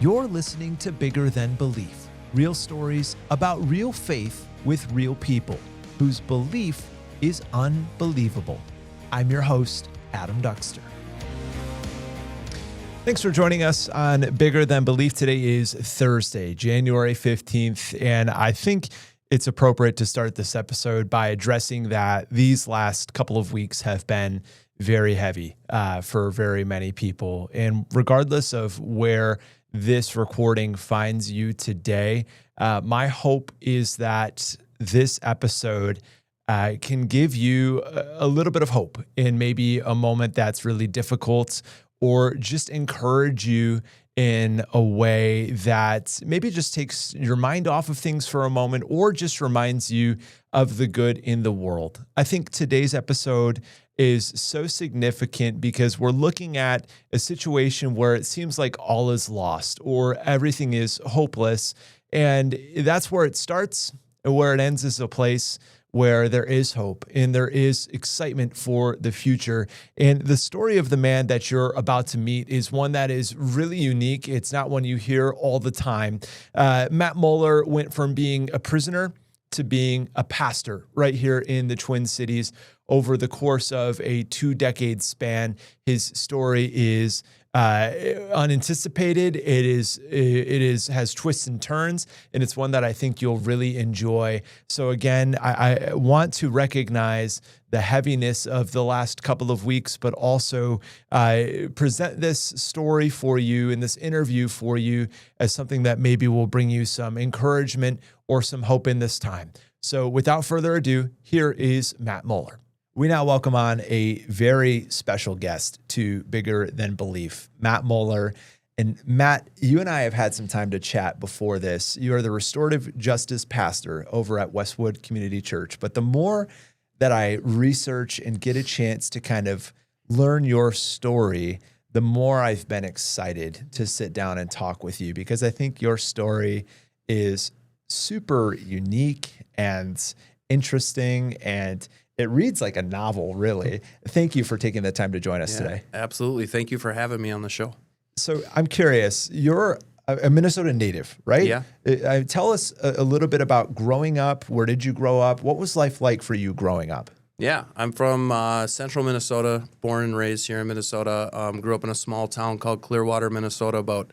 You're listening to Bigger Than Belief, real stories about real faith with real people whose belief is unbelievable. I'm your host, Adam Duxter. Thanks for joining us on Bigger Than Belief. Today is Thursday, January 15th, and I think it's appropriate to start this episode by addressing that these last couple of weeks have been very heavy for very many people. And regardless of where this recording finds you today, my hope is that this episode can give you a little bit of hope in maybe a moment that's really difficult, or just encourage you in a way that maybe just takes your mind off of things for a moment, or just reminds you of the good in the world. I think today's episode is so significant because we're looking at a situation where it seems like all is lost or everything is hopeless. And that's where it starts, and where it ends is a place where there is hope and there is excitement for the future. And the story of the man that you're about to meet is one that is really unique. It's not one you hear all the time. Matt Moeller went from being a prisoner to being a pastor right here in the Twin Cities over the course of a 2-decade span. His story is unanticipated. It has twists and turns, and it's one that I think you'll really enjoy. So again, I want to recognize the heaviness of the last couple of weeks, but also present this story for you and this interview for you as something that maybe will bring you some encouragement or some hope in this time. So without further ado, here is Matt Moeller. We now welcome on a very special guest to Bigger Than Belief, Matt Moeller. And Matt, you and I have had some time to chat before this. You are the restorative justice pastor over at Westwood Community Church. But the more that I research and get a chance to kind of learn your story, the more I've been excited to sit down and talk with you, because I think your story is super unique and interesting, and it reads like a novel, really. Thank you for taking the time to join us today. Absolutely. Thank you for having me on the show. So I'm curious, you're a Minnesota native, right? Yeah. Tell us a little bit about growing up. Where did you grow up? What was life like for you growing up? Yeah, I'm from central Minnesota, born and raised here in Minnesota. Grew up in a small town called Clearwater, Minnesota, about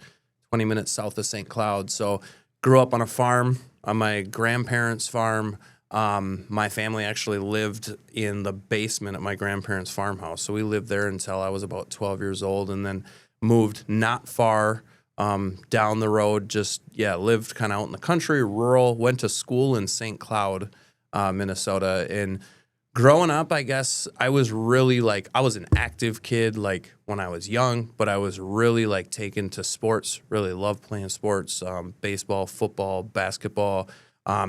20 minutes south of St. Cloud. So grew up on a farm, on my grandparents' farm. My family actually lived in the basement of my grandparents' farmhouse. So we lived there until I was about 12 years old, and then moved not far down the road, lived kind of out in the country, rural, went to school in St. Cloud, Minnesota. And growing up, I guess I was really I was an active kid, when I was young, but I was really taken to sports, really loved playing sports, baseball, football, basketball.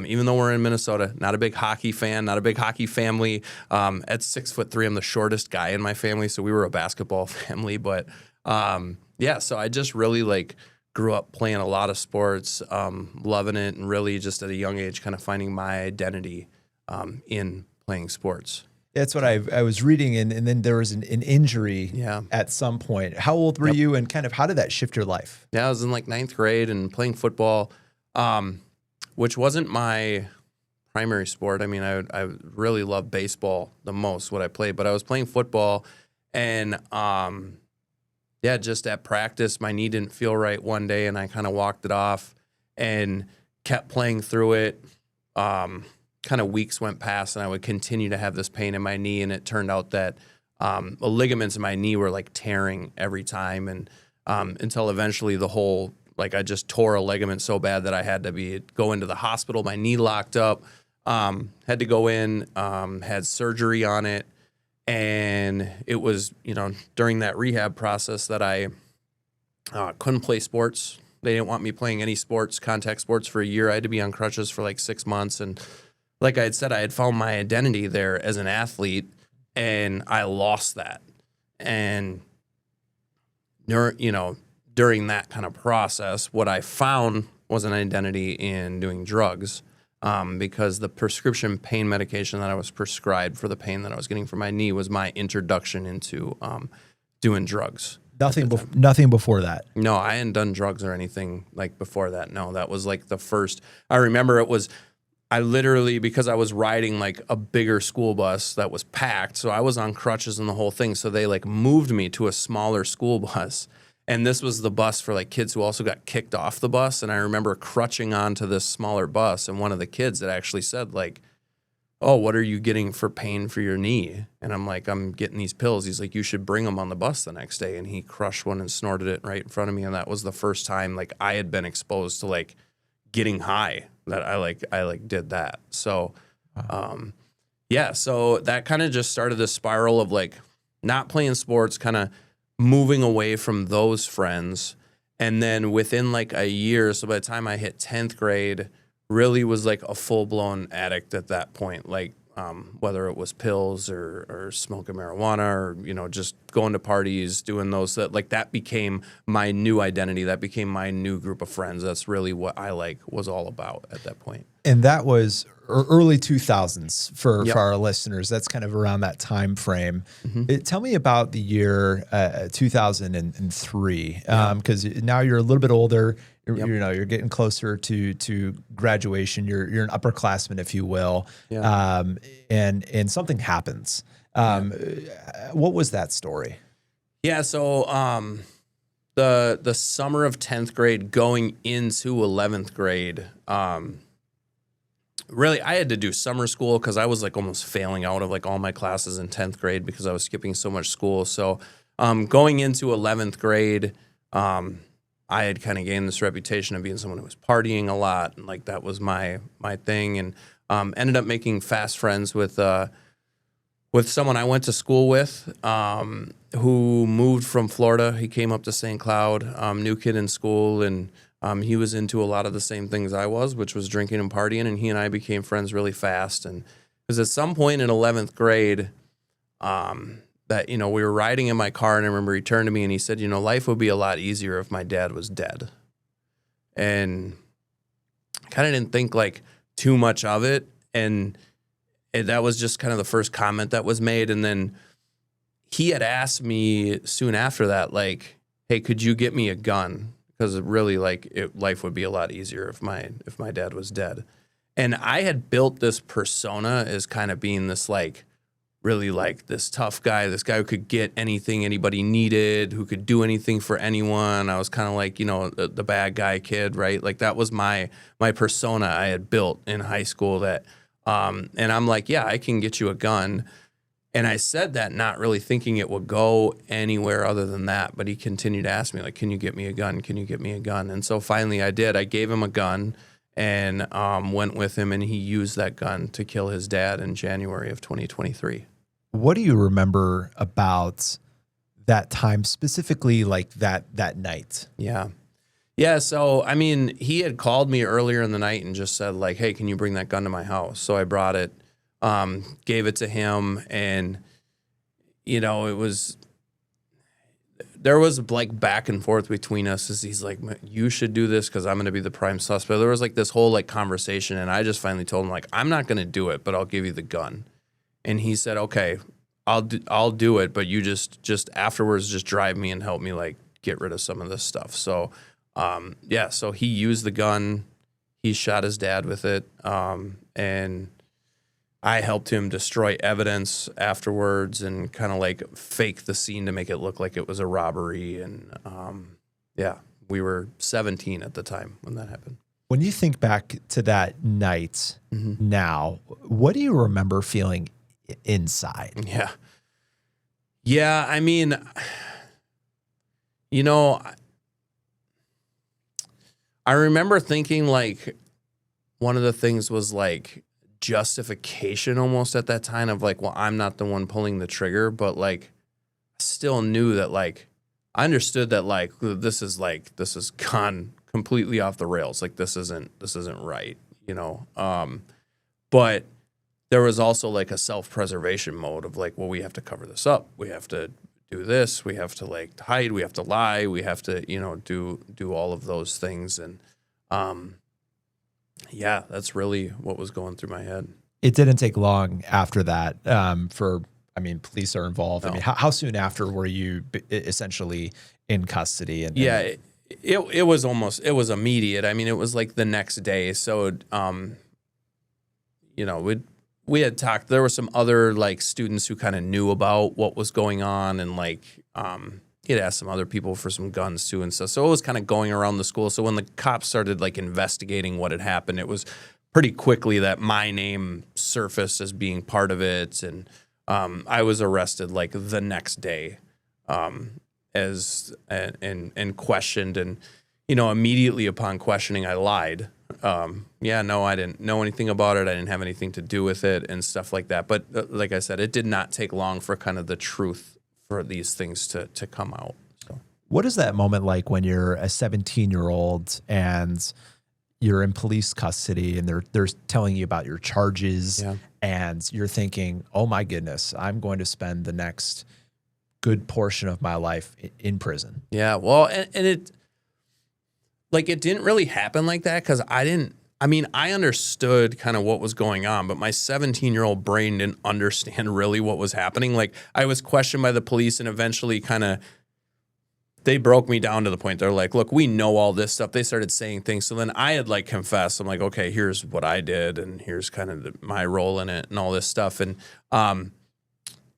Even though we're in Minnesota, not a big hockey fan, not a big hockey family. At 6'3", I'm the shortest guy in my family, so we were a basketball family. But so I just really grew up playing a lot of sports, loving it, and really just at a young age kind of finding my identity in playing sports. That's what I was reading, and then there was an injury at some point. How old were you, and kind of how did that shift your life? Yeah, I was in 9th grade and playing football. Which wasn't my primary sport. I mean, I really loved baseball the most, what I played. But I was playing football, and, just at practice, my knee didn't feel right one day, and I kind of walked it off and kept playing through it. Kind of weeks went past, and I would continue to have this pain in my knee, and it turned out that the ligaments in my knee were, tearing every time, and until eventually the whole I just tore a ligament so bad that I had to go into the hospital. My knee locked up, had to go in, had surgery on it. And it was, during that rehab process that I couldn't play sports. They didn't want me playing any sports, contact sports, for a year. I had to be on crutches for 6 months. And like I had said, I had found my identity there as an athlete, and I lost that. And, during that kind of process, what I found was an identity in doing drugs, because the prescription pain medication that I was prescribed for the pain that I was getting from my knee was my introduction into doing drugs. Nothing before that. No, I hadn't done drugs or anything like before that. No, that was like the first. I remember I literally, because I was riding like a bigger school bus that was packed, so I was on crutches and the whole thing. So they like moved me to a smaller school bus. And this was the bus for like kids who also got kicked off the bus. And I remember crutching onto this smaller bus. And one of the kids that actually said like, "Oh, what are you getting for pain for your knee?" And I'm like, "I'm getting these pills." He's like, "You should bring them on the bus the next day." And he crushed one and snorted it right in front of me. And that was the first time like I had been exposed to like getting high that I did that. So, so that kind of just started this spiral of like not playing sports, kind of moving away from those friends. And then within like a year, so by the time I hit 10th grade, really was like a full-blown addict at that point, like whether it was pills or smoking marijuana or, just going to parties, doing those, that became my new identity. That became my new group of friends. That's really what I was all about at that point. And that was early 2000s for our listeners. That's kind of around that time frame. Mm-hmm. Tell me about the year 2003, because now you're a little bit older. You're getting closer to graduation. You're an upperclassman, if you will. And something happens. What was that story? Yeah. So the summer of 10th grade going into 11th grade, really, I had to do summer school because I was like almost failing out of like all my classes in 10th grade because I was skipping so much school. So going into 11th grade, I had kind of gained this reputation of being someone who was partying a lot, and like that was my thing, and ended up making fast friends with someone I went to school with who moved from Florida. He came up to St. Cloud, new kid in school, and he was into a lot of the same things I was, which was drinking and partying, and he and I became friends really fast. And because at some point in 11th grade, that, we were riding in my car, and I remember he turned to me and he said, "Life would be a lot easier if my dad was dead." And I kind of didn't think like too much of it. And that was just kind of the first comment that was made. And then he had asked me soon after that, like, "Hey, could you get me a gun? Because really, life would be a lot easier if my dad was dead." And I had built this persona as kind of being this like really like this tough guy, this guy who could get anything anybody needed, who could do anything for anyone. I was kind of like, the bad guy kid, right? Like that was my persona I had built in high school. That, and I'm like, "Yeah, I can get you a gun." And I said that not really thinking it would go anywhere other than that. But he continued to ask me, like, "Can you get me a gun? Can you get me a gun?" And so finally I did. I gave him a gun and went with him, and he used that gun to kill his dad in January of 2023. What do you remember about that time, specifically like that night? Yeah. Yeah. So, I mean, he had called me earlier in the night and just said like, "Hey, can you bring that gun to my house?" So I brought it. Gave it to him, and there was like back and forth between us as he's like, "You should do this because I'm going to be the prime suspect." There was like this whole like conversation, and I just finally told him like, "I'm not going to do it, but I'll give you the gun." And he said, "Okay, I'll do it, but you just afterwards just drive me and help me like get rid of some of this stuff." So so he used the gun, he shot his dad with it, and I helped him destroy evidence afterwards and kind of like fake the scene to make it look like it was a robbery. And we were 17 at the time when that happened. When you think back to that night now, what do you remember feeling inside? Yeah. I mean, I remember thinking like one of the things was like justification almost at that time of like, well, I'm not the one pulling the trigger, but like I still knew that like I understood that like this is gone completely off the rails. Like this isn't right, but there was also like a self-preservation mode of like, well, we have to cover this up. We have to do this. We have to like hide. We have to lie. We have to, do all of those things. And that's really what was going through my head. It didn't take long after that for I mean, police are involved. No. I mean, how soon after were you essentially in custody? Yeah, it was immediate. I mean, it was like the next day. So, we had talked, there were some other like students who kind of knew about what was going on, and like, he had asked some other people for some guns too and stuff. So it was kind of going around the school. So when the cops started like investigating what had happened, it was pretty quickly that my name surfaced as being part of it. And I was arrested like the next day and questioned. And, immediately upon questioning, I lied. No, I didn't know anything about it. I didn't have anything to do with it and stuff like that. But like I said, it did not take long for kind of the truth for these things to come out. So. What is that moment like when you're a 17-year-old and you're in police custody and they're telling you about your charges and you're thinking, oh my goodness, I'm going to spend the next good portion of my life in prison? Yeah, well, and it didn't really happen like that because I understood kind of what was going on, but my 17-year-old brain didn't understand really what was happening. Like, I was questioned by the police, and eventually they broke me down to the point. They're like, look, we know all this stuff. They started saying things. So then I had like confessed. I'm like, okay, here's what I did, and here's kind of my role in it and all this stuff.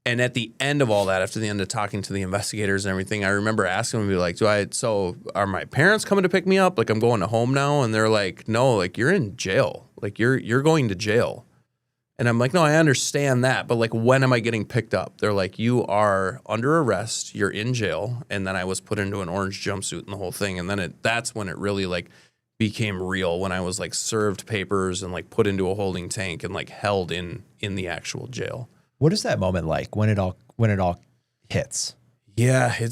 And at the end of all that, after the end of talking to the investigators and everything, I remember asking them, be like, so are my parents coming to pick me up? Like, I'm going to home now? And they're like, no, like, you're in jail. Like, you're going to jail. And I'm like, no, I understand that. But like, when am I getting picked up? They're like, you are under arrest. You're in jail. And then I was put into an orange jumpsuit and the whole thing. And then that's when it really like became real, when I was like served papers and like put into a holding tank and like held in the actual jail. What is that moment like when it all hits? Yeah, I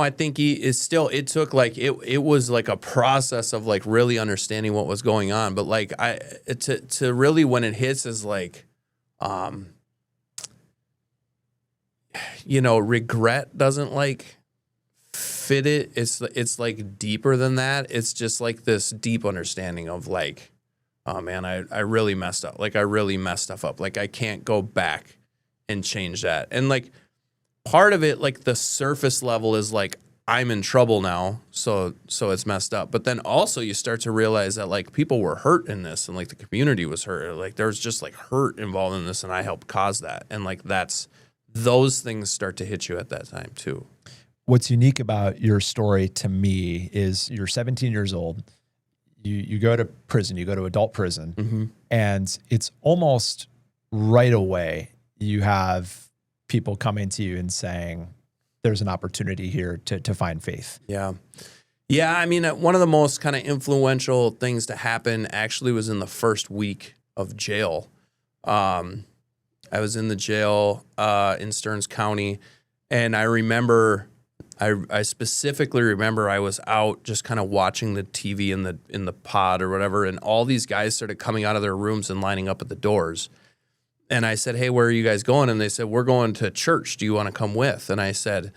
think it took like, it was like a process of like really understanding what was going on. But like to really, when it hits, is like, regret doesn't like fit it. It's like deeper than that. It's just like this deep understanding of like, oh man, I really messed up. Like, I really messed stuff up. Like, I can't go back and change that. And like, part of it, like the surface level is like, I'm in trouble now, so it's messed up. But then also you start to realize that like people were hurt in this, and like the community was hurt. Like, there was just like hurt involved in this, and I helped cause that. And like, those things start to hit you at that time too. What's unique about your story to me is you're 17 years old. You go to prison, you go to adult prison, mm-hmm. and it's almost right away you have people coming to you and saying, there's an opportunity here to find faith. Yeah. Yeah, I mean, one of the most kind of influential things to happen actually was in the first week of jail. I was in the jail in Stearns County, and I remember... I specifically remember I was out just kind of watching the TV in the pod or whatever, and all these guys started coming out of their rooms and lining up at the doors. And I said, hey, where are you guys going? And they said, we're going to church. Do you want to come with? And I said,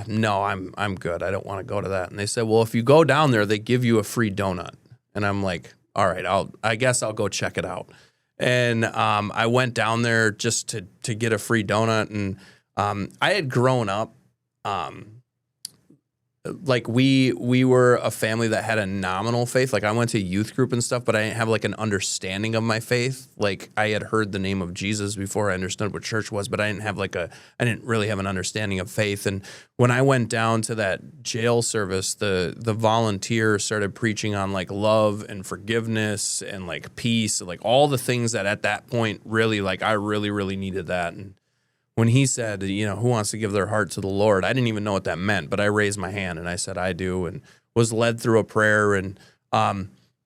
no, I'm good. I don't want to go to that. And they said, well, if you go down there, they give you a free donut. And I'm like, all right, I guess I'll go check it out. And I went down there just to get a free donut. And I had grown up. Like we were a family that had a nominal faith. Like, I went to youth group and stuff, but I didn't have like an understanding of my faith. Like, I had heard the name of Jesus before I understood what church was, but I didn't really have an understanding of faith. And when I went down to that jail service, the volunteer started preaching on like love and forgiveness and like peace, and like all the things that at that point really, like, I really, really needed that. And when he said, who wants to give their heart to the Lord, I didn't even know what that meant, but I raised my hand and I said, I do, and was led through a prayer. And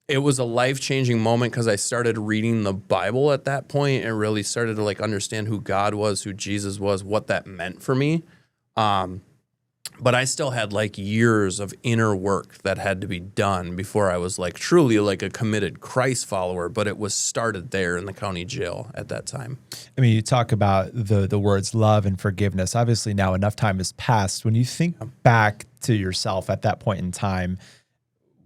it was a life-changing moment because I started reading the Bible at that point and really started to like understand who God was, who Jesus was, what that meant for me. But I still had like years of inner work that had to be done before I was like truly like a committed Christ follower. But it was started there in the county jail at that time. I mean, you talk about the words love and forgiveness. Obviously now enough time has passed. When you think back to yourself at that point in time,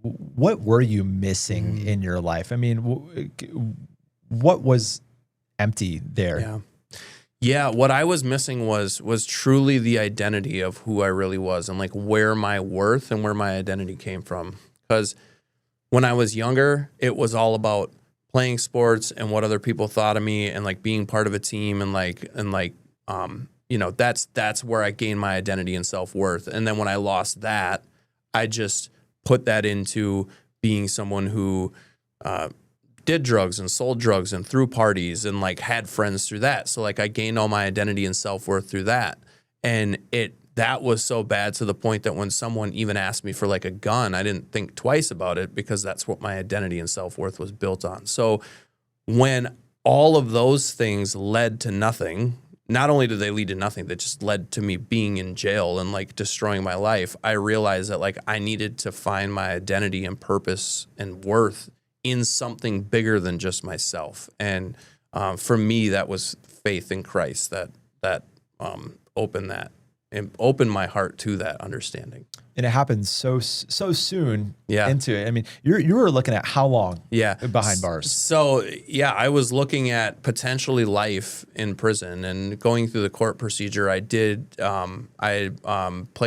what were you missing in your life? I mean, what was empty there. Yeah. Yeah, what I was missing was truly the identity of who I really was and like where my worth and where my identity came from. Because when I was younger, it was all about playing sports and what other people thought of me and like being part of a team and that's where I gained my identity and self-worth. And then when I lost that, I just put that into being someone who did drugs and sold drugs and threw parties and like had friends through that. So like I gained all my identity and self-worth through that. And that was so bad to the point that when someone even asked me for like a gun, I didn't think twice about it because that's what my identity and self-worth was built on. So when all of those things led to nothing, not only did they lead to nothing, that just led to me being in jail and like destroying my life, I realized that like I needed to find my identity and purpose and worth in something bigger than just myself. And for me, that was faith in Christ that opened my heart to that understanding. And it happened so soon Yeah. into it. I mean, you were looking at how long Yeah. behind bars? So, yeah, I was looking at potentially life in prison and going through the court procedure. I pled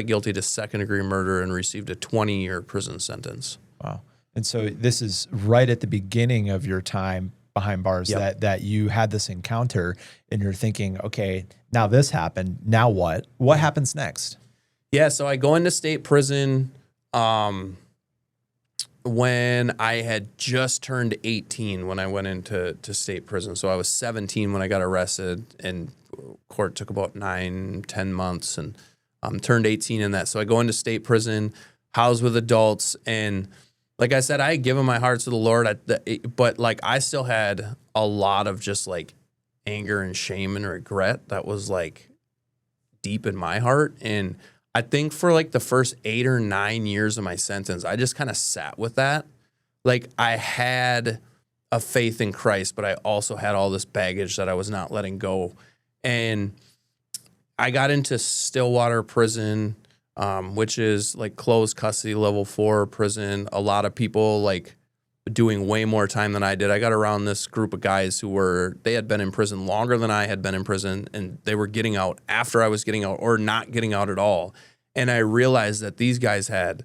guilty to second-degree murder and received a 20-year prison sentence. Wow. And so this is right at the beginning of your time behind bars. Yep. that you had this encounter and you're thinking, okay, now this happened. Now what? What happens next? Yeah, so I go into state prison when I had just turned 18 when I went into state prison. So I was 17 when I got arrested, and court took about 9-10 months, and turned 18 in that. So I go into state prison, housed with adults, and like I said, I had given my heart to the Lord, but like I still had a lot of just like anger and shame and regret that was like deep in my heart. And I think for like the first 8 or 9 years of my sentence, I just kind of sat with that. Like I had a faith in Christ, but I also had all this baggage that I was not letting go. And I got into Stillwater prison, which is like closed custody level 4 prison. A lot of people like doing way more time than I did. I got around this group of guys they had been in prison longer than I had been in prison, and they were getting out after I was getting out or not getting out at all. And I realized that these guys had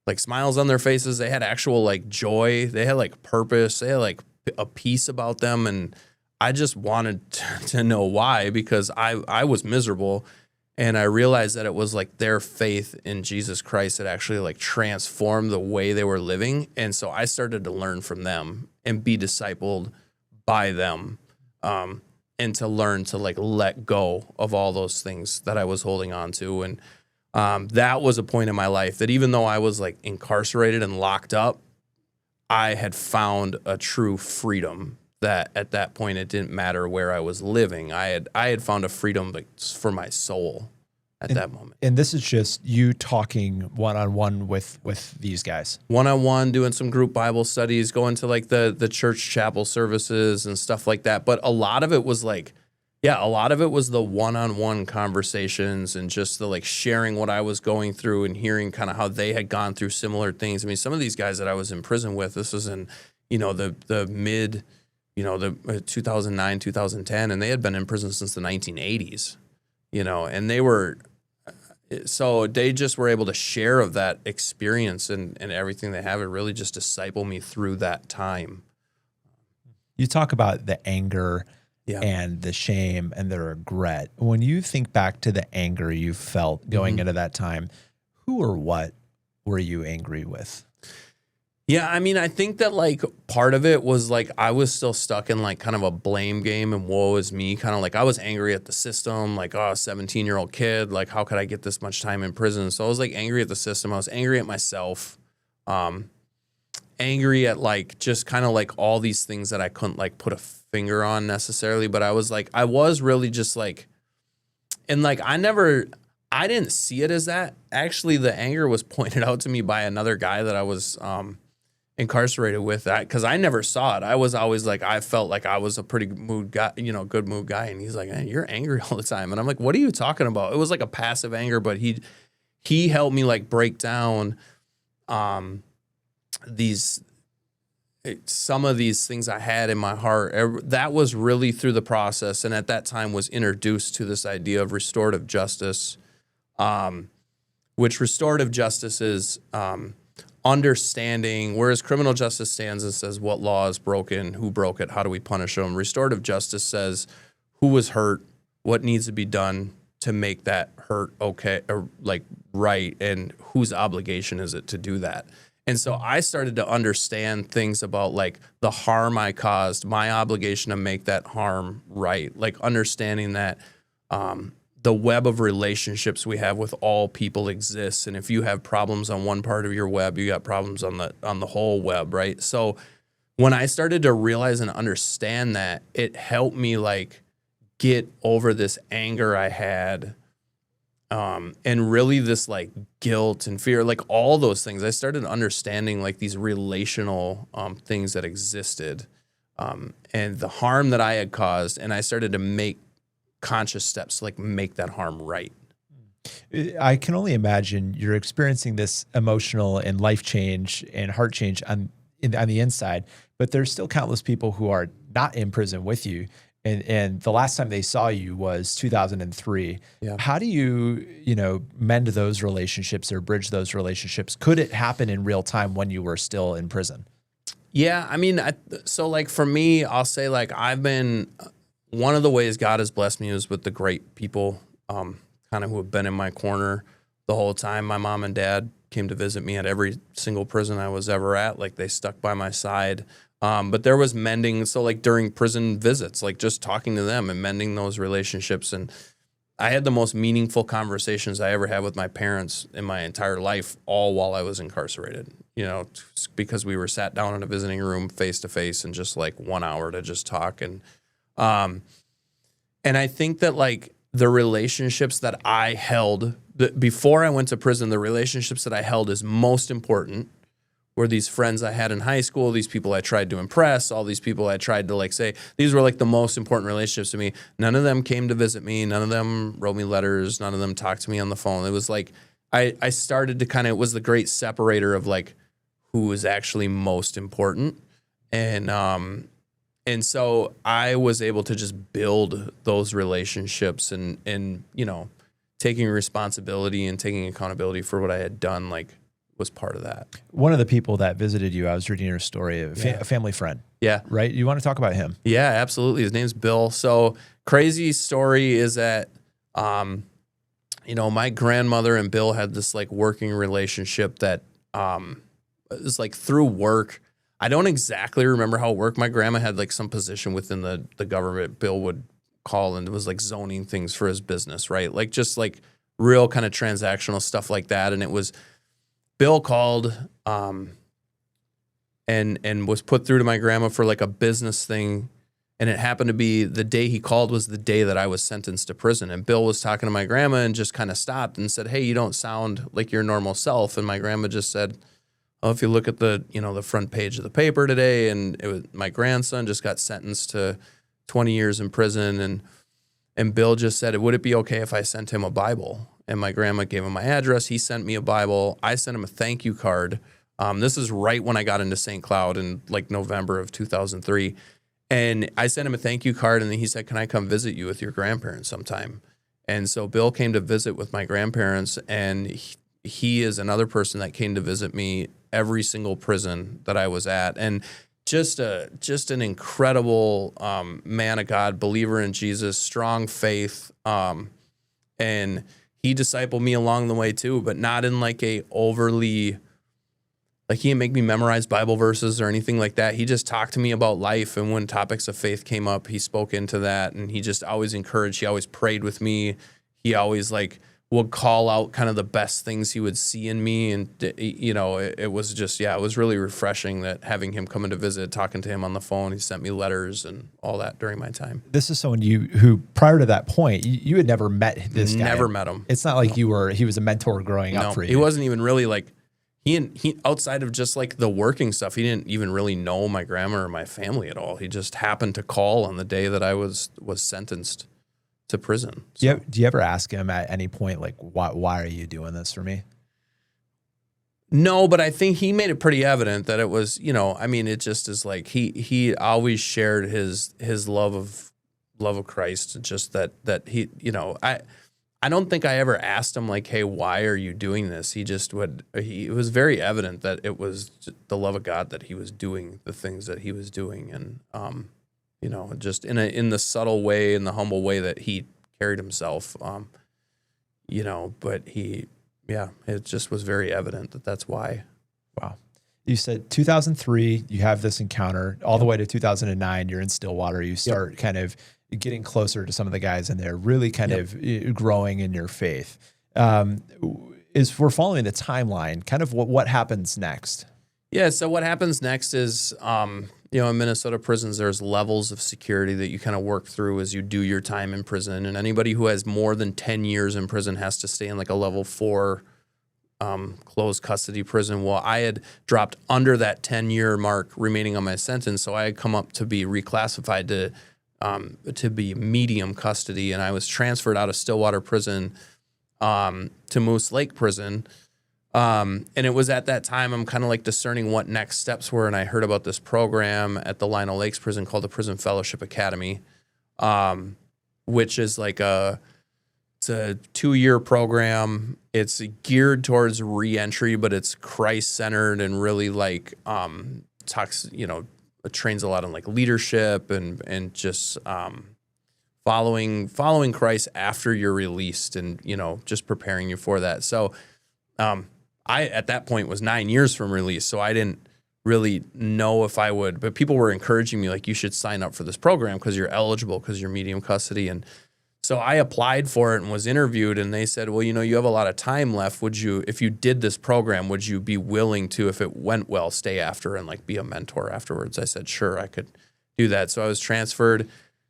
like smiles on their faces. They had actual like joy. They had like purpose. They had like a peace about them. And I just wanted to know why, because I was miserable. And I realized that it was like their faith in Jesus Christ that actually like transformed the way they were living. And so I started to learn from them and be discipled by them, and to learn to like let go of all those things that I was holding on to. And that was a point in my life that even though I was like incarcerated and locked up, I had found a true freedom that at that point, it didn't matter where I was living. I had found a freedom for my soul at that moment. And this is just you talking one-on-one with these guys. One-on-one, doing some group Bible studies, going to like the church chapel services and stuff like that. But a lot of it was like, a lot of it was the one-on-one conversations and just the like sharing what I was going through and hearing kind of how they had gone through similar things. I mean, some of these guys that I was in prison with, this was in, the mid, the 2009, 2010, and they had been in prison since the 1980s, and they just were able to share of that experience and everything they have. It really just disciple me through that time. You talk about the anger and the shame and the regret. When you think back to the anger you felt going into that time, who or what were you angry with? Yeah, I mean, I think that like part of it was like I was still stuck in like kind of a blame game and woe is me, kind of like I was angry at the system, like, 17-year-old kid, like how could I get this much time in prison? So I was like angry at the system. I was angry at myself, angry at like just kind of like all these things that I couldn't like put a finger on necessarily, but I was really just like, and like I didn't see it as that. Actually, the anger was pointed out to me by another guy that I was incarcerated with, that because I never saw it. I was always like, I felt like I was a pretty good mood guy, and he's like, hey, you're angry all the time. And I'm like, what are you talking about? It was like a passive anger, but he helped me like break down these some of these things I had in my heart, that was really through the process. And at that time was introduced to this idea of restorative justice, which restorative justice is understanding, whereas criminal justice stands and says what law is broken, who broke it, how do we punish them. Restorative justice says who was hurt, what needs to be done to make that hurt okay, or like right, and whose obligation is it to do that. And so I started to understand things about like the harm I caused, my obligation to make that harm right, like understanding that the web of relationships we have with all people exists. And if you have problems on one part of your web, you got problems on the whole web, right? So when I started to realize and understand that, it helped me like get over this anger I had, and really this like guilt and fear, like all those things. I started understanding like these relational things that existed, and the harm that I had caused, and I started to make conscious steps to like make that harm right. I can only imagine you're experiencing this emotional and life change and heart change on the inside, but there's still countless people who are not in prison with you. And the last time they saw you was 2003. Yeah. How do you mend those relationships or bridge those relationships? Could it happen in real time when you were still in prison? Yeah. I mean, so like for me, I'll say like one of the ways God has blessed me is with the great people, kind of who have been in my corner the whole time. My mom and dad came to visit me at every single prison I was ever at. Like they stuck by my side. But there was mending. So like during prison visits, like just talking to them and mending those relationships. And I had the most meaningful conversations I ever had with my parents in my entire life, all while I was incarcerated, because we were sat down in a visiting room face to face and just like 1 hour to just talk. And I think that like the relationships that I held before I went to prison, the relationships that I held is most important were these friends I had in high school, these people I tried to impress, all these people I tried to like say, these were like the most important relationships to me. None of them came to visit me. None of them wrote me letters. None of them talked to me on the phone. It was like, I started to it was the great separator of like who was actually most important. And so I was able to just build those relationships and taking responsibility and taking accountability for what I had done, like, was part of that. One of the people that visited you, I was reading your story, a family friend. Yeah. Right? You want to talk about him? Yeah, absolutely. His name's Bill. So crazy story is that, my grandmother and Bill had this like working relationship that it was like through work. I don't exactly remember how it worked. My grandma had like some position within the government. Bill would call and it was like zoning things for his business, right? Like just like real kind of transactional stuff like that. And it was Bill called and was put through to my grandma for like a business thing. And it happened to be the day he called was the day that I was sentenced to prison. And Bill was talking to my grandma and just kind of stopped and said, "Hey, you don't sound like your normal self." And my grandma just said, "Oh, if you look at the front page of the paper today," and it was my grandson just got sentenced to 20 years in prison. And Bill just said, "Would it be okay if I sent him a Bible?" And my grandma gave him my address. He sent me a Bible. I sent him a thank you card. This is right when I got into St. Cloud in like November of 2003. And I sent him a thank you card. And then he said, "Can I come visit you with your grandparents sometime?" And so Bill came to visit with my grandparents. And he is another person that came to visit me every single prison that I was at. And just an incredible man of God, believer in Jesus, strong faith. And he discipled me along the way too, but not in like a overly, like he didn't make me memorize Bible verses or anything like that. He just talked to me about life. And when topics of faith came up, he spoke into that. And he just always encouraged, he always prayed with me. He always like would call out kind of the best things he would see in me. And, it was just, it was really refreshing that having him come in to visit, talking to him on the phone. He sent me letters and all that during my time. This is someone who prior to that point, you had never met this guy. Never met him. It's not like he was a mentor growing up for you. He wasn't even really like, he outside of just like the working stuff, he didn't even really know my grandma or my family at all. He just happened to call on the day that I was sentenced to prison. So. Do you ever ask him at any point, like, why are you doing this for me? No, but I think he made it pretty evident that it was, I mean, it just is like he always shared his love of Christ, just that he, I don't think I ever asked him like, hey, why are you doing this? It was very evident that it was the love of God that he was doing the things that he was doing. And, just in the subtle way, in the humble way that he carried himself, but it just was very evident that that's why. Wow. You said 2003, you have this encounter all the way to 2009. You're in Stillwater. You start kind of getting closer to some of the guys in there, really kind of growing in your faith. Is we're following the timeline, kind of what happens next? Yeah. So what happens next is, in Minnesota prisons, there's levels of security that you kind of work through as you do your time in prison. And anybody who has more than 10 years in prison has to stay in like a level 4 closed custody prison. Well, I had dropped under that 10-year mark remaining on my sentence. So I had come up to be reclassified to be medium custody. And I was transferred out of Stillwater prison to Moose Lake prison. And it was at that time I'm kind of like discerning what next steps were. And I heard about this program at the Lino Lakes prison called the Prison Fellowship Academy, which is like it's a 2-year program. It's geared towards reentry, but it's Christ-centered and really like it trains a lot on like leadership and just following Christ after you're released and just preparing you for that. So I at that point was 9 years from release, so I didn't really know if I would, but people were encouraging me like, you should sign up for this program because you're eligible because you're medium custody. And so I applied for it and was interviewed, and they said, well, you have a lot of time left. If you did this program, would you be willing to, if it went well, stay after and like be a mentor afterwards? I said, sure, I could do that. So I was transferred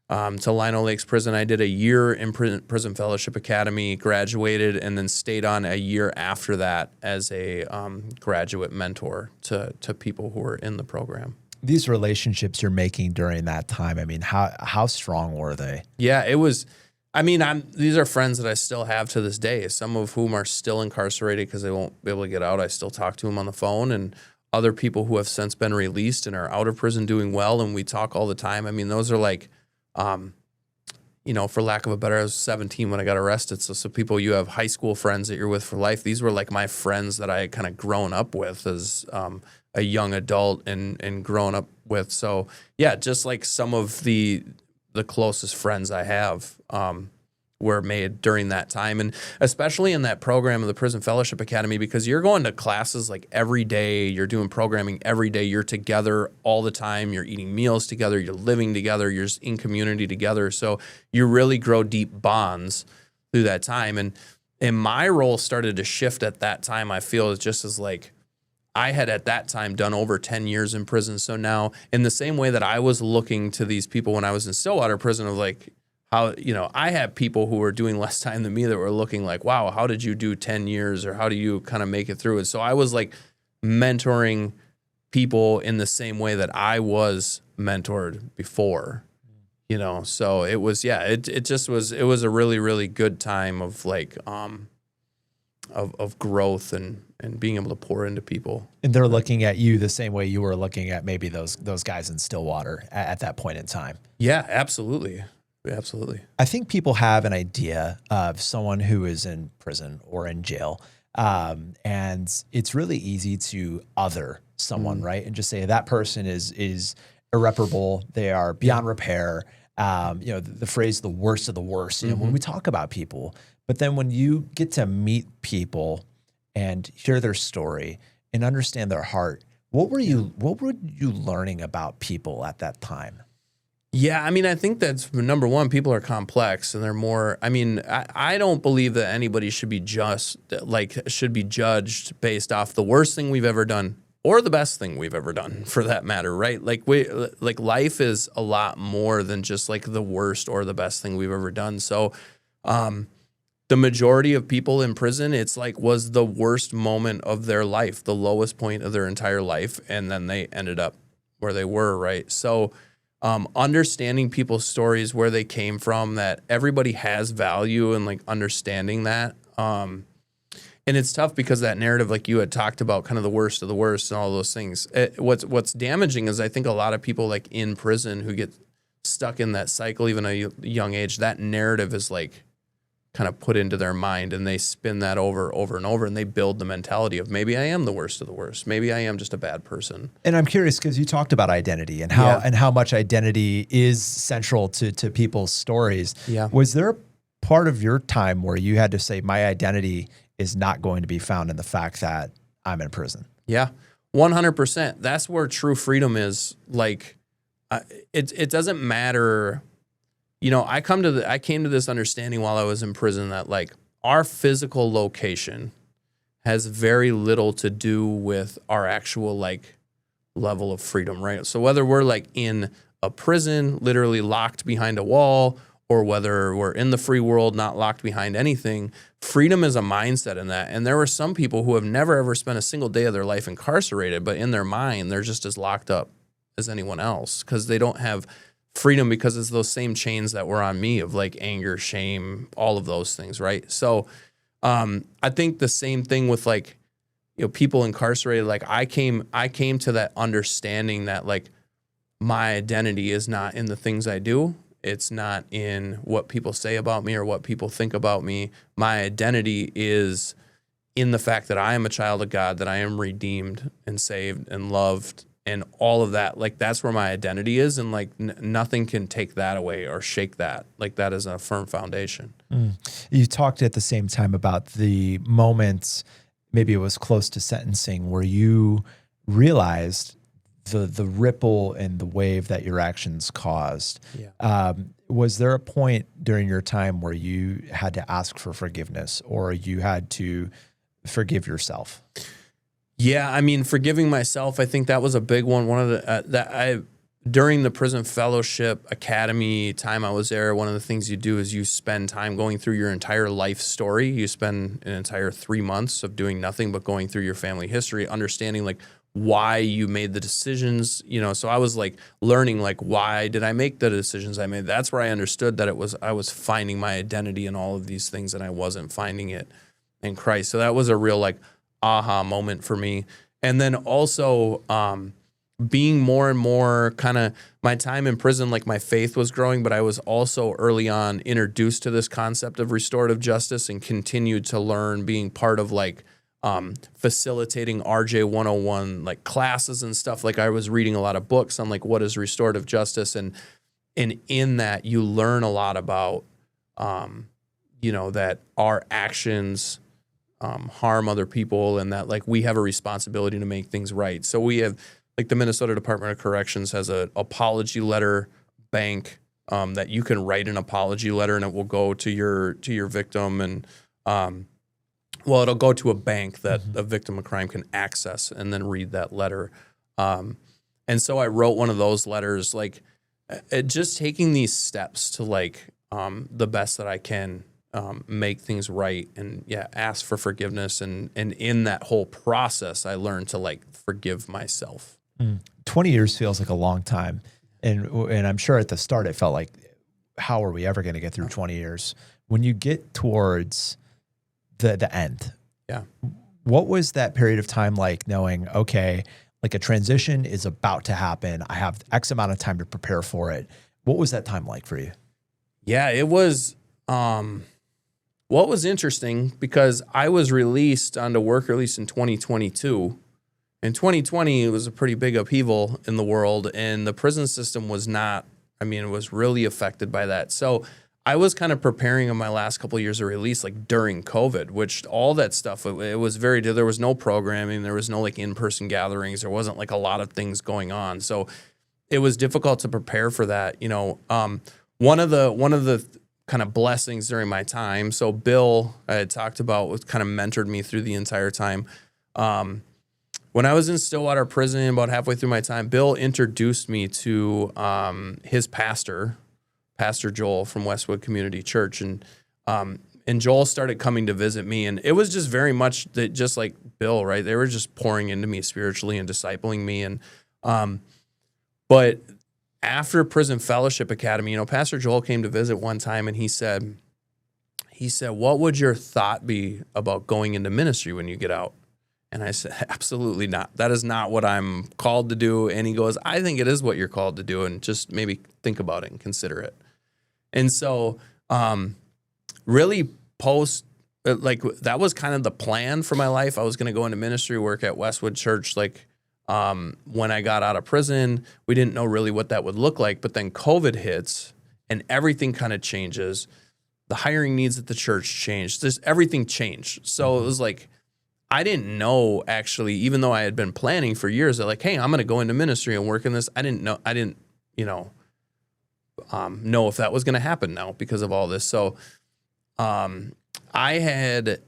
to Lino Lakes prison. I did a year in Prison Fellowship Academy, graduated, and then stayed on a year after that as a graduate mentor to people who were in the program. These relationships you're making during that time, I mean, how strong were they? Yeah, it was. I mean, these are friends that I still have to this day, some of whom are still incarcerated because they won't be able to get out. I still talk to them on the phone, and other people who have since been released and are out of prison doing well, and we talk all the time. I mean, those are like, for lack of a better, I was 17 when I got arrested. So people, you have high school friends that you're with for life. These were like my friends that I had kind of grown up with as a young adult and grown up with. So yeah, just like some of the closest friends I have were made during that time. And especially in that program of the Prison Fellowship Academy, because you're going to classes like every day, you're doing programming every day, you're together all the time, you're eating meals together, you're living together, you're in community together. So you really grow deep bonds through that time. And my role started to shift at that time, I feel, is just as like, I had at that time done over 10 years in prison. So now, in the same way that I was looking to these people when I was in Stillwater prison of like, how, I had people who were doing less time than me that were looking like, wow, how did you do 10 years or how do you kind of make it through it? So I was like mentoring people in the same way that I was mentored before, so it was, it just was, it was a really, really good time of like, of growth and being able to pour into people. And they're looking at you the same way you were looking at maybe those guys in Stillwater at that point in time. Yeah, absolutely. Absolutely. I think people have an idea of someone who is in prison or in jail. And it's really easy to other someone, right? And just say that person is irreparable. They are beyond repair. The phrase, the worst of the worst, when we talk about people, but then when you get to meet people and hear their story and understand their heart, what were you learning about people at that time? Yeah, I mean, I think that's number one, people are complex and they're more, I mean, I don't believe that anybody should be judged based off the worst thing we've ever done or the best thing we've ever done for that matter, right? Like life is a lot more than just like the worst or the best thing we've ever done. So, the majority of people in prison, it's like was the worst moment of their life, the lowest point of their entire life, and then they ended up where they were, right? So understanding people's stories, where they came from, that everybody has value and like understanding that. And it's tough because that narrative, like you had talked about, kind of the worst of the worst and all those things. What's damaging is I think a lot of people like in prison who get stuck in that cycle, even at a young age, that narrative is like kind of put into their mind, and they spin that over and over, and they build the mentality of maybe I am the worst of the worst. Maybe I am just a bad person. And I'm curious because you talked about identity and how much identity is central to people's stories. Yeah. Was there a part of your time where you had to say my identity is not going to be found in the fact that I'm in prison? Yeah, 100%. That's where true freedom is. Like, it doesn't matter. You know, I came to this understanding while I was in prison that like our physical location has very little to do with our actual like level of freedom, right? So whether we're like in a prison, literally locked behind a wall, or whether we're in the free world, not locked behind anything, freedom is a mindset in that. And there were some people who have never ever spent a single day of their life incarcerated, but in their mind, they're just as locked up as anyone else because they don't have freedom because it's those same chains that were on me of like anger, shame, all of those things, right? So I think the same thing with like, you know, people incarcerated. Like I came to that understanding that like my identity is not in the things I do. It's not in what people say about me or what people think about me. My identity is in the fact that I am a child of God, that I am redeemed and saved and loved and all of that. Like that's where my identity is. And like nothing can take that away or shake that. Like that is a firm foundation. You talked at the same time about the moments, maybe it was close to sentencing, where you realized the ripple and the wave that your actions caused. Yeah. Was there a point during your time where you had to ask for forgiveness or you had to forgive yourself? Yeah, I mean, forgiving myself, I think that was a big one. One of the during the prison fellowship academy time I was there, one of the things you do is you spend time going through your entire life story. You spend an entire 3 months of doing nothing but going through your family history, understanding like why you made the decisions, you know. So I was like learning like why did I make the decisions I made. That's where I understood that I was finding my identity in all of these things and I wasn't finding it in Christ. So that was a real like aha moment for me. And then also being more and more kind of my time in prison, like my faith was growing, but I was also early on introduced to this concept of restorative justice and continued to learn, being part of like facilitating RJ 101 like classes and stuff. Like I was reading a lot of books on like what is restorative justice, and in that you learn a lot about you know, that our actions harm other people and that like we have a responsibility to make things right. So we have like the Minnesota Department of Corrections has an apology letter bank that you can write an apology letter and it will go to your victim, and well, it'll go to a bank that a victim of crime can access and then read that letter. And so I wrote one of those letters, like just taking these steps to like the best that I can make things right, and ask for forgiveness. And in that whole process, I learned to like forgive myself. 20 years feels like a long time. And I'm sure at the start it felt like, how are we ever going to get through 20 years? When you get towards the end, what was that period of time like, knowing, okay, like a transition is about to happen, I have X amount of time to prepare for it? What was that time like for you? Yeah, it was, what was interesting, because I was released onto work release in 2022. In 2020, it was a pretty big upheaval in the world, and the prison system was not, I mean, it was really affected by that. So I was kind of preparing in my last couple of years of release, like during COVID, which all that stuff, it was there was no programming. There was no like in-person gatherings. There wasn't like a lot of things going on. So it was difficult to prepare for that. You know, one of the kind of blessings during my time. So Bill, I had talked about, kind of mentored me through the entire time. When I was in Stillwater Prison, about halfway through my time, Bill introduced me to his pastor, Pastor Joel from Westwood Community Church, and Joel started coming to visit me, and it was just very much that, just like Bill, right? They were just pouring into me spiritually and discipling me, and but after Prison Fellowship Academy, you know, Pastor Joel came to visit one time, and he said he said, what would your thought be about going into ministry when you get out? And I said, absolutely not. That is not what I'm called to do. And he goes, I think it is what you're called to do, and just maybe think about it and consider it. And so really that was kind of the plan for my life. I was going to go into ministry, work at Westwood Church. When I got out of prison, we didn't know really what that would look like. But then COVID hits and everything kind of changes. The hiring needs at the church changed. Everything changed. So it was like, I didn't know, actually, even though I had been planning for years, that like, hey, I'm going to go into ministry and work in this. I didn't know if that was going to happen now because of all this. So I had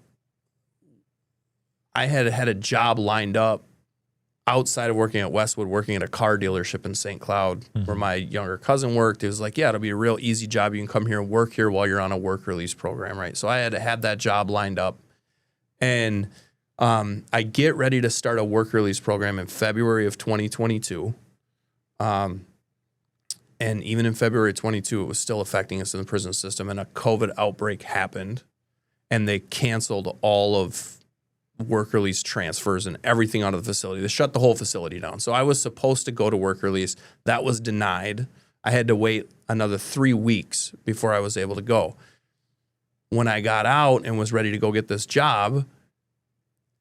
a job lined up outside of working at Westwood, working at a car dealership in St. Cloud, where my younger cousin worked. It was like, yeah, it'll be a real easy job. You can come here and work here while you're on a work release program, right? So I had to have that job lined up. And I get ready to start a work release program in February of 2022. And even in February of 22, it was still affecting us in the prison system. And a COVID outbreak happened, and they canceled all of work release transfers and everything out of the facility. They shut the whole facility down. So I was supposed to go to work release. That was denied. I had to wait another 3 weeks before I was able to go. When I got out and was ready to go get this job,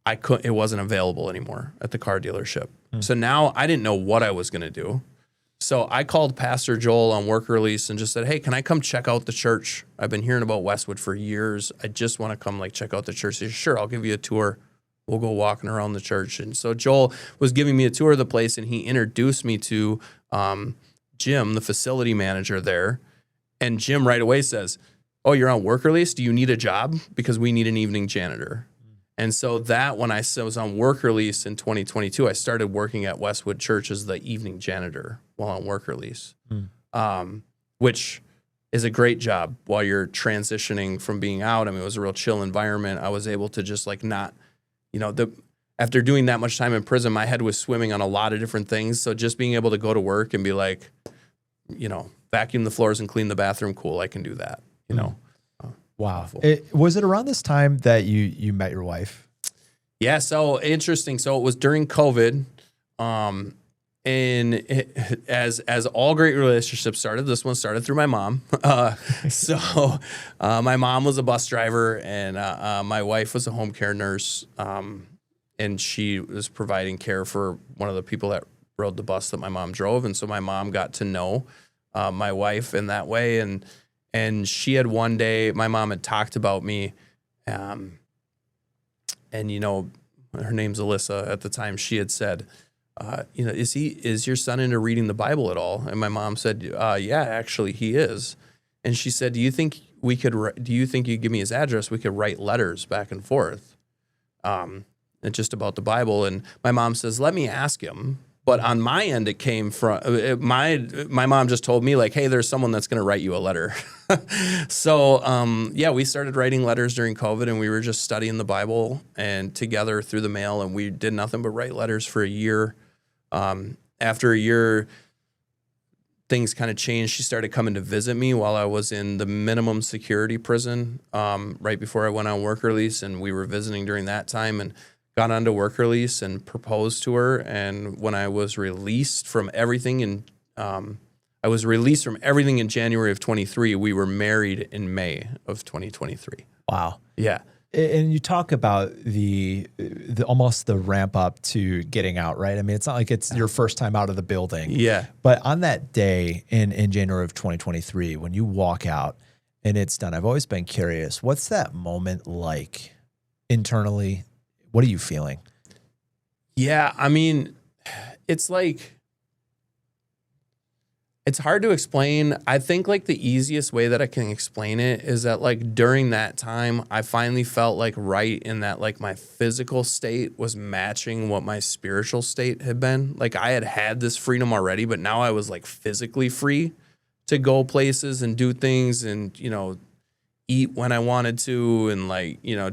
it wasn't available anymore at the car dealership. So now I didn't know what I was going to do. So I called Pastor Joel on work release and just said, hey, can I come check out the church? I've been hearing about Westwood for years. I just want to come check out the church. He said, sure, I'll give you a tour. We'll go walking around the church. And so Joel was giving me a tour of the place, and he introduced me to Jim, the facility manager there. And Jim right away says, oh, you're on work release? Do you need a job? Because we need an evening janitor. And so when I was on work release in 2022, I started working at Westwood Church as the evening janitor while on work release, which is a great job while you're transitioning from being out. I mean, it was a real chill environment. I was able to just after doing that much time in prison, my head was swimming on a lot of different things. So just being able to go to work and be like, vacuum the floors and clean the bathroom, cool, I can do that, Wow. Was it around this time that you met your wife? Yeah, so interesting. So it was during COVID, and as all great relationships started, this one started through my mom. My mom was a bus driver, and my wife was a home care nurse, and she was providing care for one of the people that rode the bus that my mom drove. And so my mom got to know my wife in that way, and she had one day, my mom had talked about me, and her name's Alyssa at the time. She had said, is your son into reading the Bible at all? And my mom said, yeah, actually he is. And she said, do you think you give me his address? We could write letters back and forth, and just about the Bible. And my mom says, let me ask him. But on my end, it came from my mom just told me hey, there's someone that's going to write you a letter. So we started writing letters during COVID, and we were just studying the Bible and together through the mail, and we did nothing but write letters for a year. After a year, things kind of changed. She started coming to visit me while I was in the minimum security prison right before I went on work release, and we were visiting during that time, and got onto work release and proposed to her. And when I was released from everything in January of 23, we were married in May of 2023. Wow. Yeah. And you talk about the almost the ramp up to getting out, right? I mean, it's not like it's your first time out of the building. Yeah. But on that day in January of 2023, when you walk out and it's done, I've always been curious, what's that moment like internally? What are you feeling? Yeah, I mean, it's hard to explain. I think the easiest way that I can explain it is that during that time, I finally felt right in that my physical state was matching what my spiritual state had been. I had this freedom already, but now I was physically free to go places and do things and, eat when I wanted to and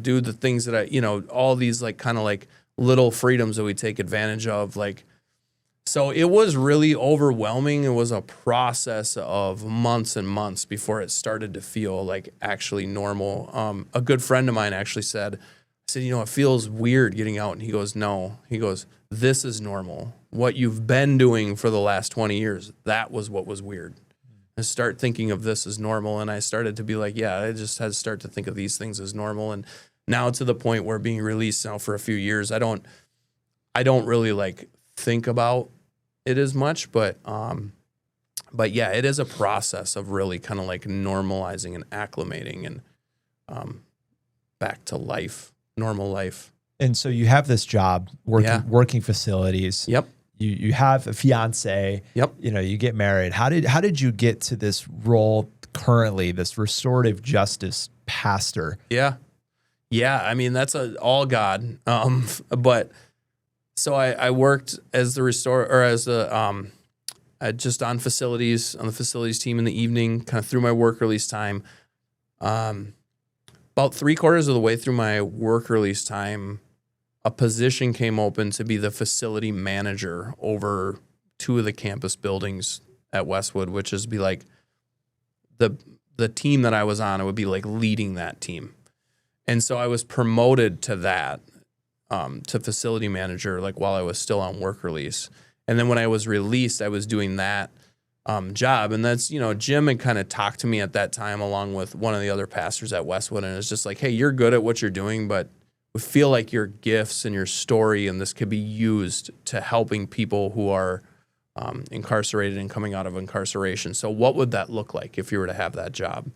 do the things that I, all these kind of little freedoms that we take advantage of. So it was really overwhelming. It was a process of months and months before it started to feel like actually normal. A good friend of mine actually said, it feels weird getting out. And he goes, no. He goes, this is normal. What you've been doing for the last 20 years, that was what was weird. And start thinking of this as normal. And I started to be like, yeah, I just had to start to think of these things as normal. And now to the point where being released now for a few years, I don't really like think about it as much, but yeah, it is a process of really kind of like normalizing and acclimating and back to life, normal life. And so you have this job working facilities. Yep. You have a fiance. Yep. You get married. How did you get to this role currently, this restorative justice pastor? Yeah. I mean, that's all God. But so I worked as the just on the facilities team in the evening, kind of through my work release time. About 3/4 of the way through my work release time, a position came open to be the facility manager over 2 of the campus buildings at Westwood, which is be like the team that I was on. It would be like leading that team. And so I was promoted to that, to facility manager, like while I was still on work release. And then when I was released, I was doing that job. And that's, Jim had kind of talked to me at that time along with one of the other pastors at Westwood. And it's just like, hey, you're good at what you're doing, but we feel like your gifts and your story and this could be used to helping people who are incarcerated and coming out of incarceration. So what would that look like if you were to have that job?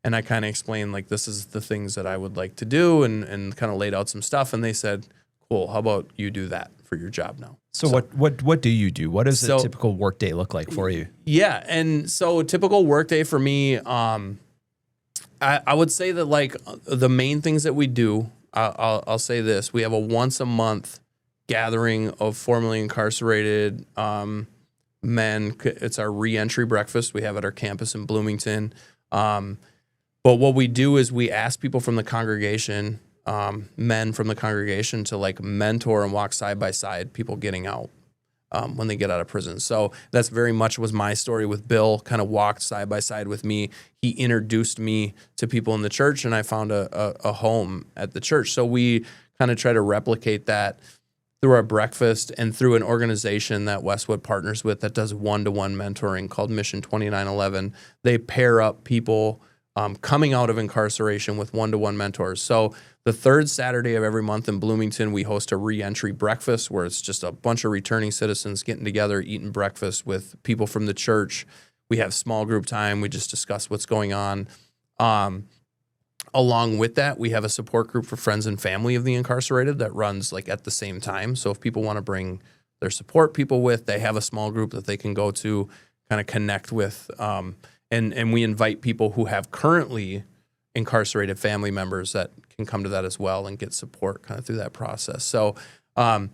And I kind of explained, like, this is the things that I would like to do and kind of laid out some stuff. And they said, cool, how about you do that for your job now? So what do you do? What does a typical workday look like for you? Yeah. And so a typical workday for me, I would say that like the main things that we do, I'll say this. We have a once a month gathering of formerly incarcerated men. It's our reentry breakfast. We have at our campus in Bloomington. But what we do is we ask people from the congregation, men from the congregation, to like mentor and walk side by side people getting out when they get out of prison. So that's very much was my story with Bill, kind of walked side by side with me. He introduced me to people in the church, and I found a home at the church. So we kind of try to replicate that through our breakfast and through an organization that Westwood partners with that does one-to-one mentoring called Mission 2911. They pair up people coming out of incarceration with one-to-one mentors. So the third Saturday of every month in Bloomington, we host a reentry breakfast where it's just a bunch of returning citizens getting together, eating breakfast with people from the church. We have small group time. We just discuss what's going on. Along with that, we have a support group for friends and family of the incarcerated that runs like at the same time. So if people want to bring their support people with, they have a small group that they can go to, kind of connect with. And we invite people who have currently incarcerated family members that can come to that as well and get support kind of through that process. So I'm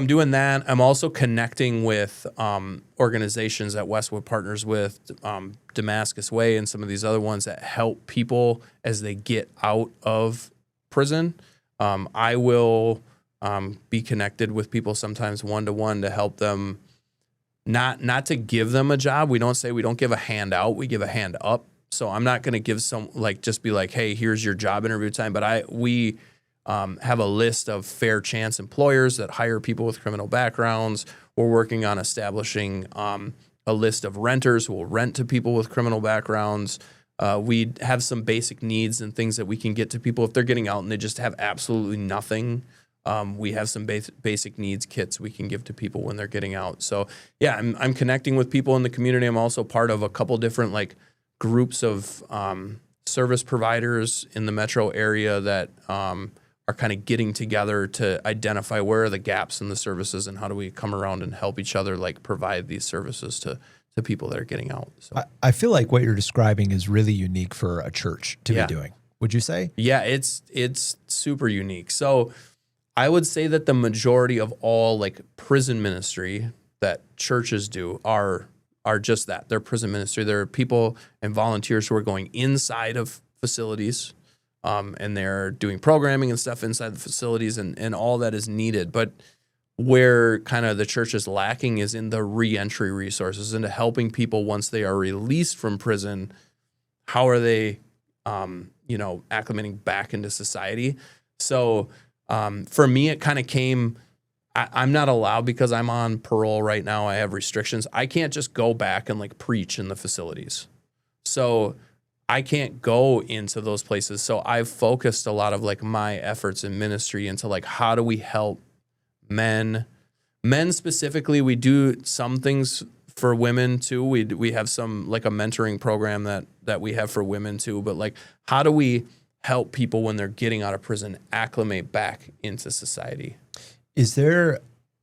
doing that. I'm also connecting with organizations that Westwood partners with, Damascus Way and some of these other ones that help people as they get out of prison. I will be connected with people sometimes one-to-one to help them, not to give them a job. We don't give a hand out, we give a hand up. So I'm not going to give just be like, hey, here's your job interview time. But we have a list of fair chance employers that hire people with criminal backgrounds. We're working on establishing a list of renters who will rent to people with criminal backgrounds. We have some basic needs and things that we can get to people if they're getting out and they just have absolutely nothing. We have some basic needs kits we can give to people when they're getting out. So yeah, I'm connecting with people in the community. I'm also part of a couple different groups of service providers in the metro area that are kind of getting together to identify where are the gaps in the services and how do we come around and help each other provide these services to people that are getting out. So I feel like what you're describing is really unique for a church to be doing. Would you say? Yeah, it's super unique. So I would say that the majority of all prison ministry that churches do are just that. They're prison ministry. There are people and volunteers who are going inside of facilities, and they're doing programming and stuff inside the facilities and all that is needed. But where kind of the church is lacking is in the reentry resources, into helping people once they are released from prison. How are they, acclimating back into society? So for me, it kind of came, I'm not allowed, because I'm on parole right now. I have restrictions. I can't just go back and like preach in the facilities. So I can't go into those places. So I've focused a lot of like my efforts in ministry into like, how do we help men specifically? We do some things for women too. We have some like a mentoring program that we have for women too. But like, how do we help people when they're getting out of prison acclimate back into society? Is there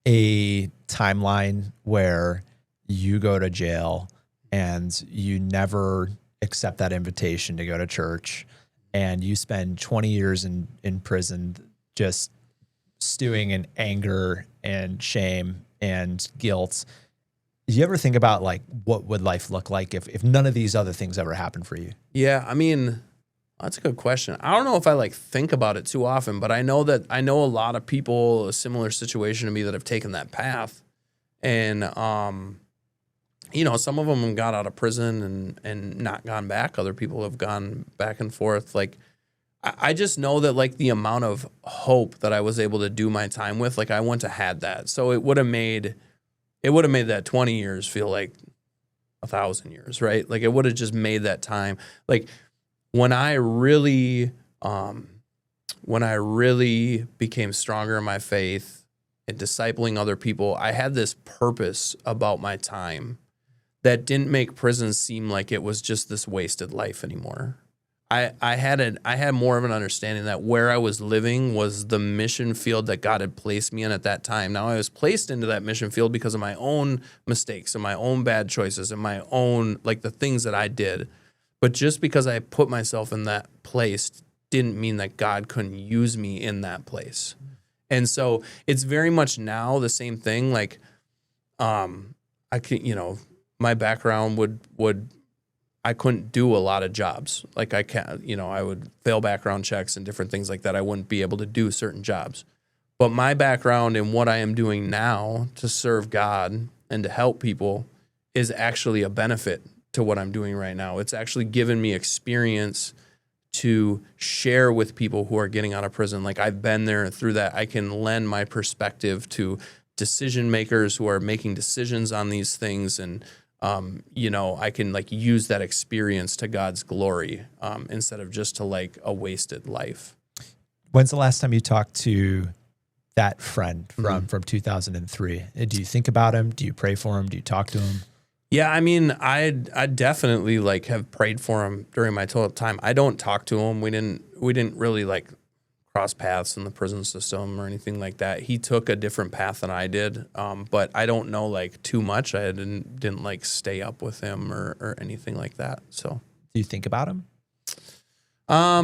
a timeline where you go to jail and you never accept that invitation to go to church, and you spend 20 years in prison just stewing in anger and shame and guilt? Do you ever think about like, what would life look like if none of these other things ever happened for you? Yeah, I mean, that's a good question. I don't know if I like think about it too often, but I know a lot of people, a similar situation to me, that have taken that path. And, some of them have got out of prison and not gone back. Other people have gone back and forth. Like, I just know that like the amount of hope that I was able to do my time with, like I wouldn't have had that. So it would have made that 20 years feel like 1,000 years, right? Like it would have just made that time. Like when I really became stronger in my faith and discipling other people, I had this purpose about my time that didn't make prison seem like it was just this wasted life anymore. I had more of an understanding that where I was living was the mission field that God had placed me in at that time. Now I was placed into that mission field because of my own mistakes and my own bad choices and my own, like the things that I did. But just because I put myself in that place didn't mean that God couldn't use me in that place. And so it's very much now the same thing. Like, I can, my background would I couldn't do a lot of jobs. Like I can't, I would fail background checks and different things like that. I wouldn't be able to do certain jobs. But my background and what I am doing now to serve God and to help people is actually a benefit to what I'm doing right now. It's actually given me experience to share with people who are getting out of prison. Like I've been there through that. I can lend my perspective to decision makers who are making decisions on these things, and I can like use that experience to God's glory instead of just to like a wasted life. When's the last time you talked to that friend from 2003? Do you think about him? Do you pray for him? Do you talk to him? Yeah, I mean, I definitely like have prayed for him during my total time. I don't talk to him. We didn't really like cross paths in the prison system or anything like that. He took a different path than I did, but I don't know like too much. I didn't like stay up with him or anything like that. So, do you think about him? I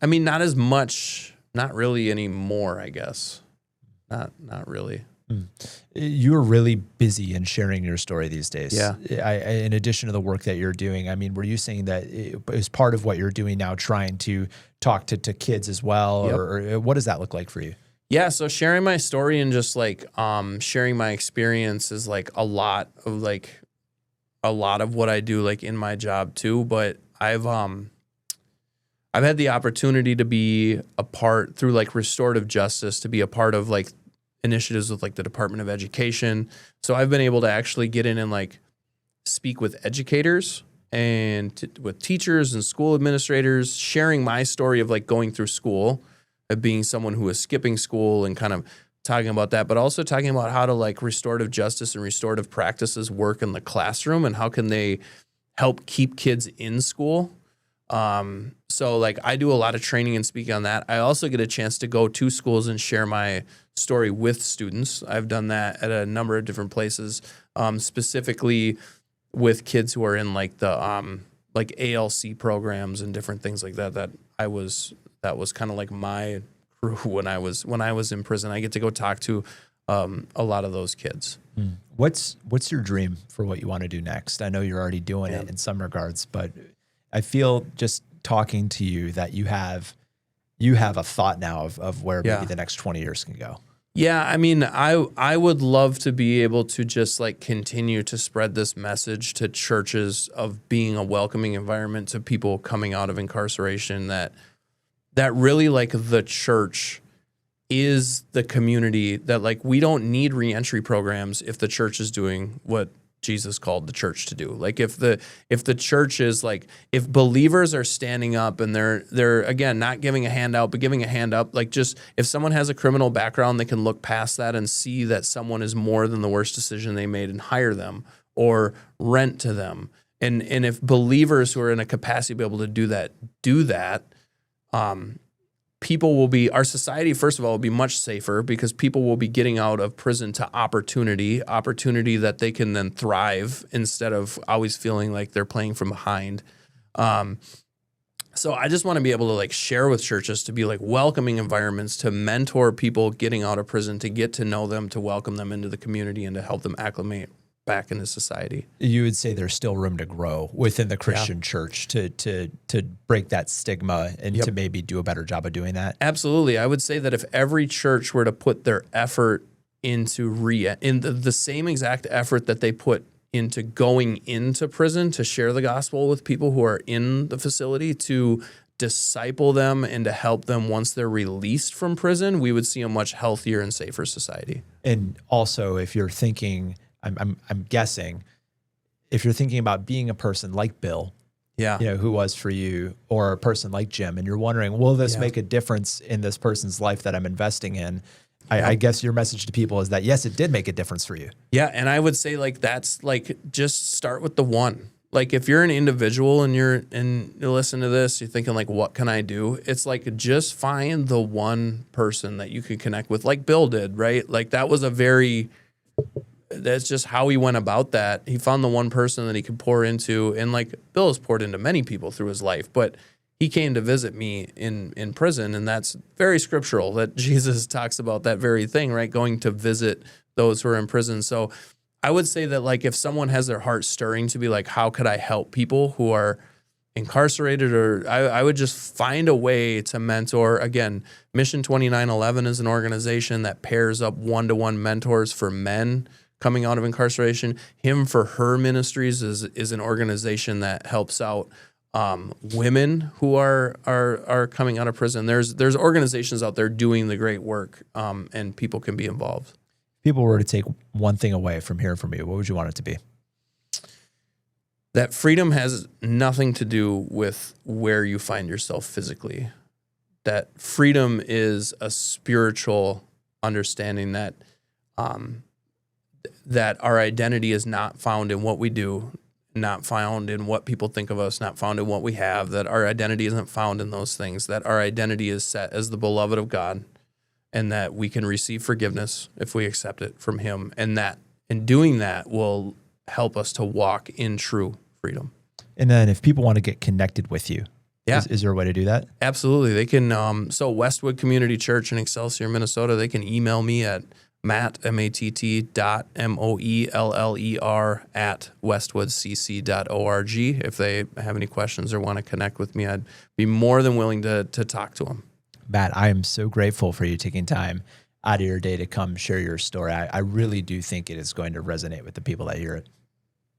mean, not as much, not really anymore, I guess. Not really. You're really busy in sharing your story these days. Yeah. In addition to the work that you're doing, I mean, were you saying that it is part of what you're doing now, trying to talk to kids as well? Yep. Or what does that look like for you? Yeah. So sharing my story and just like sharing my experience is like a lot of what I do like in my job too. But I've had the opportunity to be a part through like restorative justice, to be a part of like initiatives with like the Department of Education. So I've been able to actually get in and like speak with educators and with teachers and school administrators, sharing my story of like going through school, of being someone who was skipping school and kind of talking about that, but also talking about how to like restorative justice and restorative practices work in the classroom and how can they help keep kids in school. So like I do a lot of training and speaking on that. I also get a chance to go to schools and share my story with students. I've done that at a number of different places, specifically with kids who are in like the like ALC programs and different things like that. That was kind of like my crew when I was in prison. I get to go talk to a lot of those kids. What's your dream for what you want to do next? I know you're already doing it in some regards, but I feel just talking to you that you have a thought now of where maybe the next 20 years can go. Yeah, I mean, I would love to be able to just like continue to spread this message to churches of being a welcoming environment to people coming out of incarceration, that really like the church is the community, that like we don't need reentry programs if the church is doing what Jesus called the church to do. Like if the church is like, if believers are standing up and they're again not giving a handout but giving a hand up, like just if someone has a criminal background, they can look past that and see that someone is more than the worst decision they made and hire them or rent to them. And if believers who are in a capacity to be able to do that, people will be, our society, first of all, will be much safer because people will be getting out of prison to opportunity that they can then thrive instead of always feeling like they're playing from behind. So I just want to be able to like share with churches to be like welcoming environments, to mentor people getting out of prison, to get to know them, to welcome them into the community and to help them acclimate back into society. You would say there's still room to grow within the Christian church to break that stigma and to maybe do a better job of doing that? Absolutely. I would say that if every church were to put their effort into the same exact effort that they put into going into prison to share the gospel with people who are in the facility, to disciple them and to help them once they're released from prison, we would see a much healthier and safer society. And also, if you're thinking, I'm guessing, if you're thinking about being a person like Bill, who was for you, or a person like Jim, and you're wondering, will this make a difference in this person's life that I'm investing in? I guess your message to people is that, yes, it did make a difference for you. Yeah. And I would say like, that's like, just start with the one. Like if you're an individual and you listen to this, you're thinking like, what can I do? It's like, just find the one person that you can connect with, like Bill did, right? Like that's just how he went about that. He found the one person that he could pour into. And like Bill has poured into many people through his life, but he came to visit me in prison. And that's very scriptural that Jesus talks about that very thing, right? Going to visit those who are in prison. So I would say that like, if someone has their heart stirring to be like, how could I help people who are incarcerated, or I would just find a way to mentor. Again, Mission 2911 is an organization that pairs up one-to-one mentors for men coming out of incarceration. Him for Her Ministries is an organization that helps out women who are coming out of prison. There's organizations out there doing the great work, and people can be involved. If people were to take one thing away from hearing from you, what would you want it to be? That freedom has nothing to do with where you find yourself physically. That freedom is a spiritual understanding that that our identity is not found in what we do, not found in what people think of us, not found in what we have, that our identity isn't found in those things, that our identity is set as the beloved of God, and that we can receive forgiveness if we accept it from Him, and that in doing that will help us to walk in true freedom. And then if people want to get connected with you, is there a way to do that? Absolutely. They can, so Westwood Community Church in Excelsior, Minnesota, they can email me at matt.moeller@westwoodcc.org. If they have any questions or want to connect with me, I'd be more than willing to talk to them. Matt, I am so grateful for you taking time out of your day to come share your story. I really do think it is going to resonate with the people that hear it.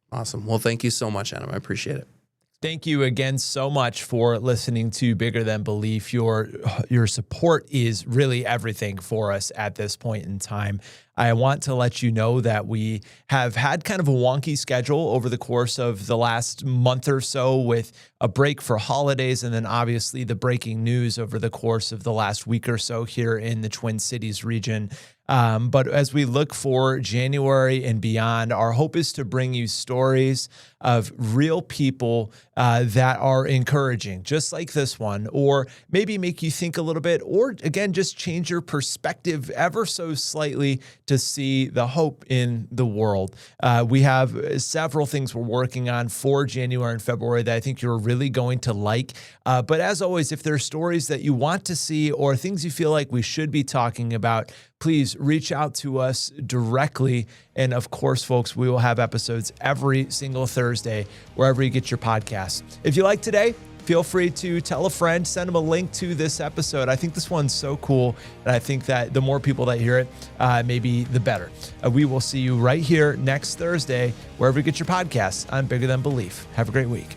Awesome. Well, thank you so much, Adam. I appreciate it. Thank you again so much for listening to Bigger Than Belief. Your support is really everything for us at this point in time. I want to let you know that we have had kind of a wonky schedule over the course of the last month or so, with a break for holidays and then obviously the breaking news over the course of the last week or so here in the Twin Cities region. But as we look for January and beyond, our hope is to bring you stories of real people that are encouraging, just like this one, or maybe make you think a little bit, or again, just change your perspective ever so slightly to see the hope in the world. We have several things we're working on for January and February that I think you're really going to like. But as always, if there are stories that you want to see or things you feel like we should be talking about, please reach out to us directly. And of course, folks, we will have episodes every single Thursday, wherever you get your podcasts. If you like today, feel free to tell a friend, send them a link to this episode. I think this one's so cool, and I think that the more people that hear it, maybe the better. We will see you right here next Thursday, wherever you get your podcasts on Bigger Than Belief. Have a great week.